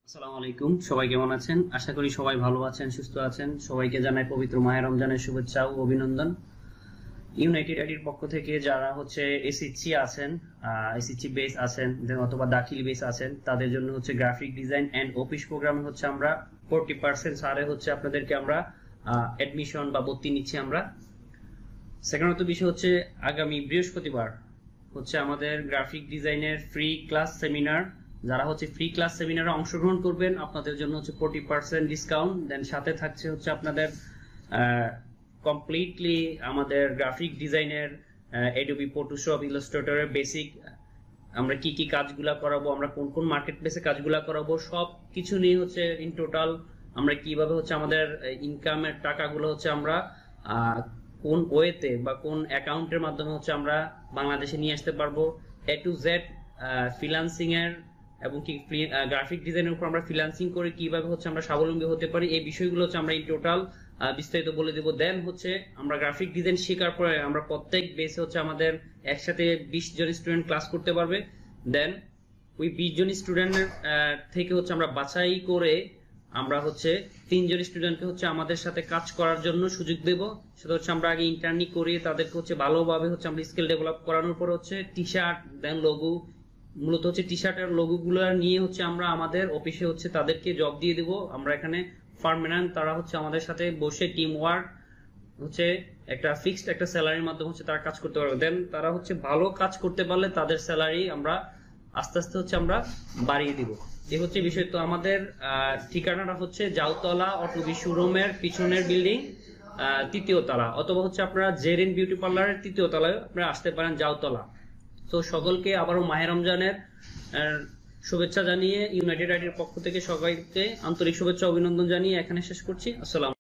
আসসালামু আলাইকুম, সবাই কেমন আছেন? আশা করি সবাই ভালো আছেন, সুস্থ আছেন। সবাইকে জানাই পবিত্র মাহে রমজানের শুভেচ্ছা ও অভিনন্দন। ইউনাইটেড আইডির পক্ষ থেকে যারা হচ্ছে এসএসসি আছেন, এসএসসি বেস আছেন অথবা দাখিল বেস আছেন, তাদের জন্য হচ্ছে গ্রাফিক ডিজাইন এন্ড অফিস প্রোগ্রামে হচ্ছে আমরা 40% ছাড়ে হচ্ছে আপনাদেরকে আমরা অ্যাডমিশন বা ভর্তি নিচ্ছি আমরা। সেকেন্ডত বিষয় হচ্ছে আগামী বৃহস্পতিবার হচ্ছে আমাদের গ্রাফিক ডিজাইনের ফ্রি ক্লাস সেমিনার। যারা হচ্ছে ফ্রি ক্লাস সেমিনারে অংশগ্রহণ করবেন আপনাদের জন্য হচ্ছে 40% ডিসকাউন্ট। দেন সাথে থাকছে হচ্ছে আপনাদের কমপ্লিটলি আমাদের গ্রাফিক ডিজাইনের অ্যাডোবি ফটোশপ, ইলাস্ট্রেটরের বেসিক আমরা কি কি কাজগুলা করাবো, আমরা কোন কোন মার্কেট প্লেসে কাজগুলা করাবো, সব কিছু নিয়ে হচ্ছে ইন টোটাল আমরা কিভাবে হচ্ছে আমাদের ইনকামের টাকাগুলো হচ্ছে আমরা কোন ওয়েতে বা কোন অ্যাকাউন্টের মাধ্যমে হচ্ছে আমরা বাংলাদেশে নিয়ে আসতে পারবো, এ টু জেড ফ্রিল্যান্সিং এর এবং কি গ্রাফিক ডিজাইনের উপর আমরা ফ্রিল্যান্সিং করে কিভাবে হচ্ছে আমরা স্বাবলম্বী হতে পারি, এই বিষয়গুলো হচ্ছে আমরা ইন টোটাল বিস্তারিত বলে দেবো। দেন হচ্ছে আমরা গ্রাফিক ডিজাইন শেখার পরে আমরা প্রত্যেক বেসে হচ্ছে আমাদের একসাথে 20 জন স্টুডেন্ট ক্লাস করতে পারবে। দেন ওই 20 জন স্টুডেন্টের থেকে হচ্ছে আমরা বাছাই করে আমরা হচ্ছে 3 জন স্টুডেন্টকে হচ্ছে আমাদের সাথে কাজ করার জন্য সুযোগ দেব। সেটা হচ্ছে আমরা আগে ইন্টার্নি করিয়ে তাদেরকে হচ্ছে ভালোভাবে হচ্ছে আমরা স্কিল ডেভেলপ করানোর পর হচ্ছে টি শার্ট দেন লোগো, মূলত হচ্ছে টি শার্টের লোগো গুলো নিয়ে হচ্ছে আমরা আমাদের অফিসে হচ্ছে তাদেরকে জব দিয়ে দেবো। আমরা এখানে পার্মানেন্ট, তারা হচ্ছে আমাদের সাথে বসে টিম ওয়ার্ক হচ্ছে একটা ফিক্সড একটা স্যালারির মাধ্যমে হচ্ছে তারা কাজ করতে পারবে। দেন তারা হচ্ছে ভালো কাজ করতে পারলে তাদের স্যালারি আমরা আস্তে আস্তে হচ্ছে আমরা বাড়িয়ে দিব। এই হচ্ছে বিষয়। তো আমাদের ঠিকানাটা হচ্ছে জাউতলা অটোবি শোরুমের পিছনের বিল্ডিং 3য় তলা, অথবা হচ্ছে আপনারা জেরিন বিউটি পার্লারের 3য় তলায় আপনারা আসতে পারেন জাউতলা। তো সকলকে আবারও মাহে রমজানের শুভেচ্ছা জানিয়ে ইউনাইটেড আইডির পক্ষ থেকে সবাইকে আন্তরিক শুভেচ্ছা অভিনন্দন জানিয়ে এখানে শেষ করছি। আসসালাম।